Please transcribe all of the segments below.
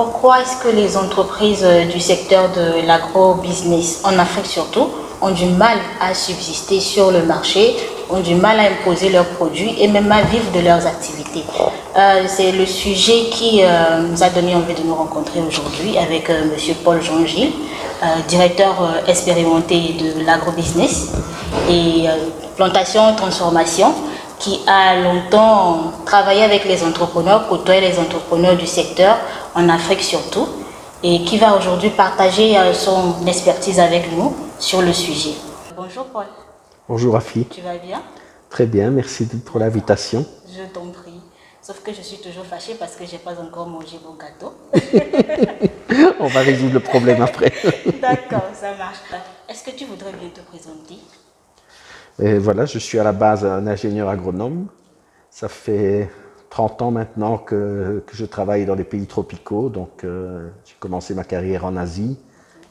Pourquoi est-ce que les entreprises du secteur de l'agro-business, en Afrique surtout, ont du mal à subsister sur le marché, ont du mal à imposer leurs produits et même à vivre de leurs activités? C'est le sujet qui nous a donné envie de nous rencontrer aujourd'hui avec M. Paul Jean-Gilles, directeur expérimenté de l'agro-business et plantation transformation, qui a longtemps travaillé avec les entrepreneurs, côtoyé les entrepreneurs du secteur, en Afrique surtout, et qui va aujourd'hui partager son expertise avec nous sur le sujet. Bonjour Paul. Bonjour Afi. Tu vas bien? Très bien, merci pour l'invitation. Je t'en prie. Sauf que je suis toujours fâchée parce que je n'ai pas encore mangé mon gâteau. On va résoudre le problème après. D'accord, ça marche. Est-ce que tu voudrais bien te présenter? Et voilà, je suis à la base un ingénieur agronome. Ça fait 30 ans maintenant que je travaille dans les pays tropicaux. Donc, j'ai commencé ma carrière en Asie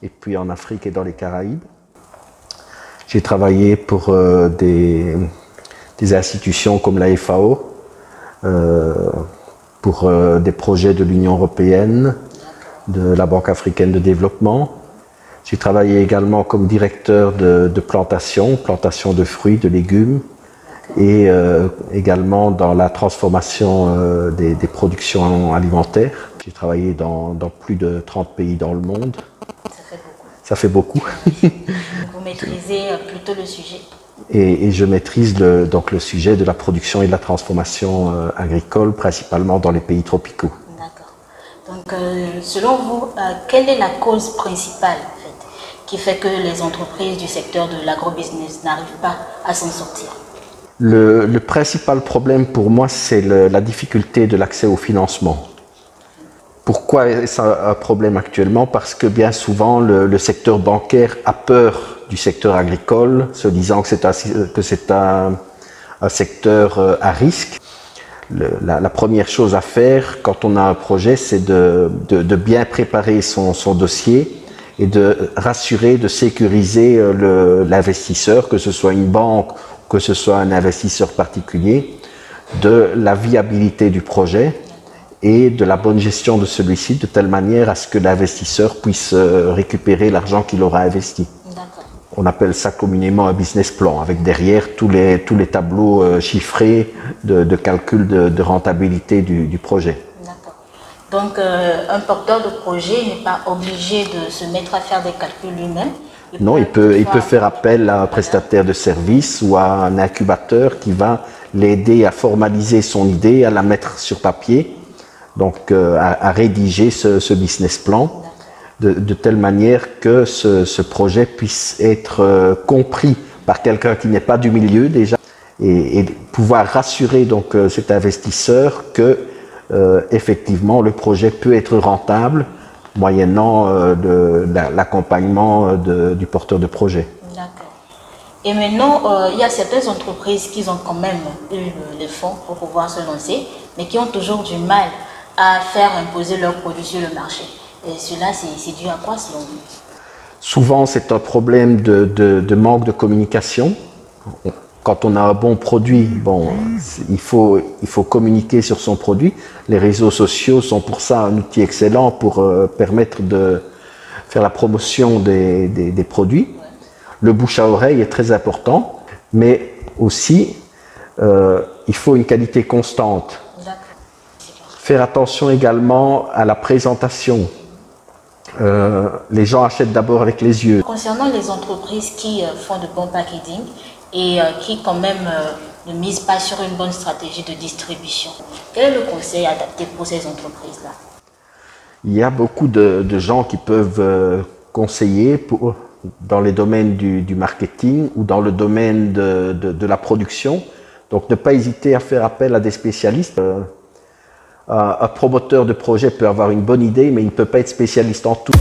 et puis en Afrique et dans les Caraïbes. J'ai travaillé pour des institutions comme la FAO, pour des projets de l'Union européenne, de la Banque africaine de développement. J'ai travaillé également comme directeur de plantation de fruits, de légumes, et également dans la transformation des productions alimentaires. J'ai travaillé dans plus de 30 pays dans le monde. Ça fait beaucoup. Vous maîtrisez plutôt le sujet. Et je maîtrise donc le sujet de la production et de la transformation agricole, principalement dans les pays tropicaux. D'accord. Donc, selon vous, quelle est la cause principale qui fait que les entreprises du secteur de l'agrobusiness n'arrivent pas à s'en sortir? Le principal problème pour moi, c'est la difficulté de l'accès au financement. Pourquoi est-ce un problème actuellement? Parce que bien souvent, le secteur bancaire a peur du secteur agricole, se disant que c'est un secteur à risque. La première chose à faire quand on a un projet, c'est de bien préparer son dossier et de rassurer, de sécuriser l'investisseur, que ce soit une banque, que ce soit un investisseur particulier, de la viabilité du projet et de la bonne gestion de celui-ci, de telle manière à ce que l'investisseur puisse récupérer l'argent qu'il aura investi. On appelle ça communément un business plan, avec derrière tous les tableaux chiffrés de calcul de rentabilité du projet. D'accord. Donc, un porteur de projet n'est pas obligé de se mettre à faire des calculs lui-même? Non, il peut faire appel à un prestataire de service ou à un incubateur qui va l'aider à formaliser son idée, à la mettre sur papier, donc à rédiger ce business plan, de telle manière que ce projet puisse être compris par quelqu'un qui n'est pas du milieu déjà et pouvoir rassurer donc cet investisseur que effectivement le projet peut être rentable moyennant l'accompagnement du porteur de projet. D'accord. Et maintenant, il y a certaines entreprises qui ont quand même eu les fonds pour pouvoir se lancer, mais qui ont toujours du mal à faire imposer leurs produits sur le marché. Et cela, c'est dû à quoi selon vous? Souvent, c'est un problème de manque de communication. Quand on a un bon produit, il faut communiquer sur son produit. Les réseaux sociaux sont pour ça un outil excellent pour permettre de faire la promotion des produits. Le bouche à oreille est très important, mais aussi il faut une qualité constante. Faire attention également à la présentation. Les gens achètent d'abord avec les yeux. Concernant les entreprises qui font de bons packaging et qui quand même ne misent pas sur une bonne stratégie de distribution, quel est le conseil adapté pour ces entreprises-là? Il y a beaucoup de gens qui peuvent conseiller dans les domaines du marketing ou dans le domaine de la production. Donc ne pas hésiter à faire appel à des spécialistes. Un promoteur de projet peut avoir une bonne idée, mais il ne peut pas être spécialiste en tout.